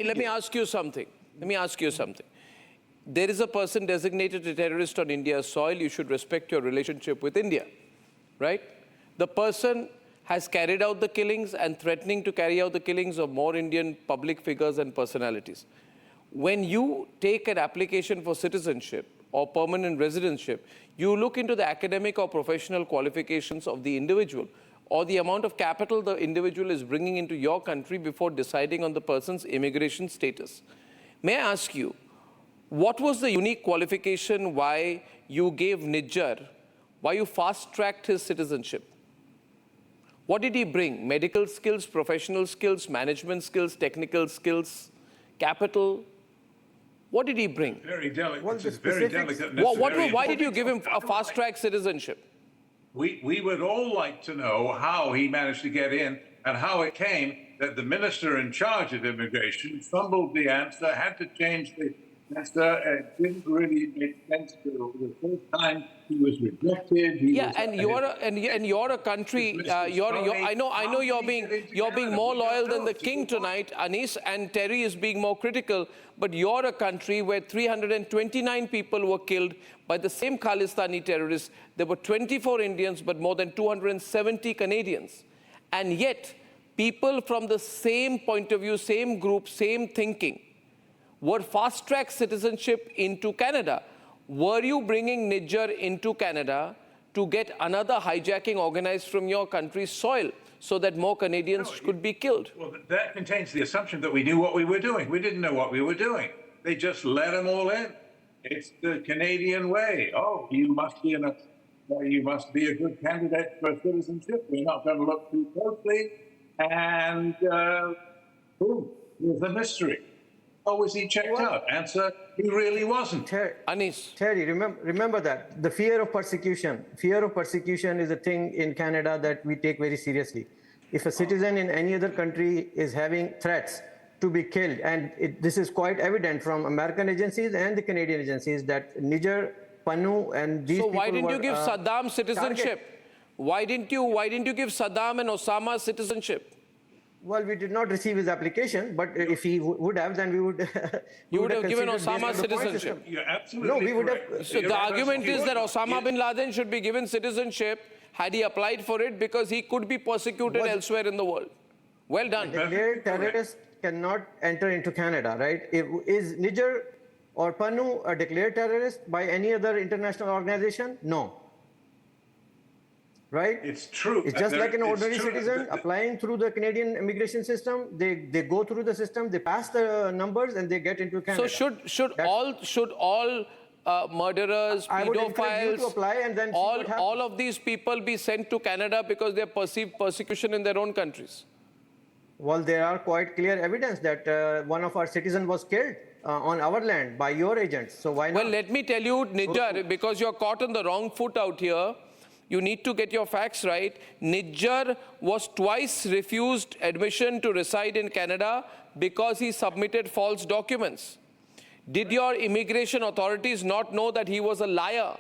let me ask you something. There is a person designated a terrorist on India's soil. You should respect your relationship with India, right? The person has carried out the killings and threatening to carry out the killings of more Indian public figures and personalities. When you take an application for citizenship or permanent residentship, you look into the academic or professional qualifications of the individual or the amount of capital the individual is bringing into your country before deciding on the person's immigration status. May I ask you, what was the unique qualification why you gave Nijjar, why you fast-tracked his citizenship? What did he bring? Medical skills, professional skills, management skills, technical skills, capital? What did he bring? Very delicate. Why did you give him a fast-track citizenship? We would all like to know how he managed to get in and how it came that the minister in charge of immigration fumbled the answer, had to change the answer. It didn't really make sense to the first time he was rejected. You're a country. I know you're being more loyal than the king tonight. Anis and Terry is being more critical. But you're a country where 329 people were killed by the same Khalistani terrorists. There were 24 Indians, but more than 270 Canadians. And yet, people from the same point of view, same group, same thinking, were fast-track citizenship into Canada. Were you bringing Nijjar into Canada to get another hijacking organized from your country's soil so that more Canadians could be killed? Well, that contains the assumption that we knew what we were doing. We didn't know what we were doing. They just let them all in. It's the Canadian way. Oh, you must be a good candidate for citizenship. We're not going to look too closely. And boom, there's a mystery. Oh, was he checked out? Answer, he really wasn't. Terry, remember that. The fear of persecution. Fear of persecution is a thing in Canada that we take very seriously. If a citizen in any other country is having threats to be killed, and this is quite evident from American agencies and the Canadian agencies that Nijjar, Pannu, and these people were... So why didn't you give Saddam citizenship? Why didn't you give Saddam and Osama citizenship? Well, we did not receive his application, but if he would have, then we would... you would have given Osama citizenship. You're absolutely No, we would have... So the argument is that Osama bin Laden should be given citizenship had he applied for it because he could be persecuted elsewhere in the world. Well done. Declared terrorists cannot enter into Canada, right? Is Nijjar or Pannu a declared terrorist by any other international organization? No. Right? It's true. It's just like an ordinary citizen applying through the Canadian immigration system. They go through the system, they pass the numbers, and they get into Canada. So should all murderers, pedophiles, all of these people be sent to Canada because they perceive persecution in their own countries? Well, there are quite clear evidence that one of our citizens was killed on our land by your agents. So why not? Well, let me tell you, Nijjar, because you're caught on the wrong foot out here. You need to get your facts right. Nijjar was twice refused admission to reside in Canada because he submitted false documents. Did your immigration authorities not know that he was a liar?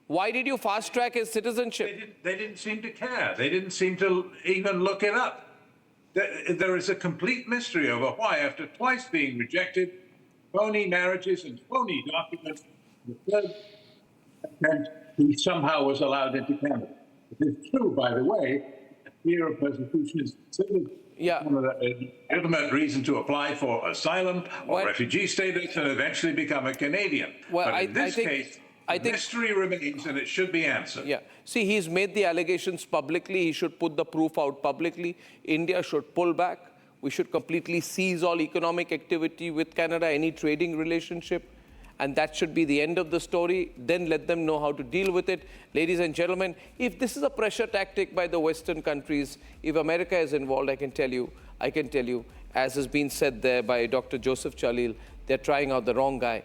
Why did you fast-track his citizenship? They didn't seem to care. They didn't seem to even look it up. There is a complete mystery over why, after twice being rejected, phony marriages and phony documents, the third attempt, he somehow was allowed into Canada. It is true, by the way, fear of persecution is considered one of the ultimate reason to apply for asylum or refugee status and eventually become a Canadian. Well, but in this case, mystery remains and it should be answered. Yeah. See, he's made the allegations publicly. He should put the proof out publicly. India should pull back. We should completely cease all economic activity with Canada, any trading relationship. And that should be the end of the story. Then let them know how to deal with it. Ladies and gentlemen, if this is a pressure tactic by the Western countries, if America is involved, I can tell you, as has been said there by Dr. Joseph Chalil, they're trying out the wrong guy.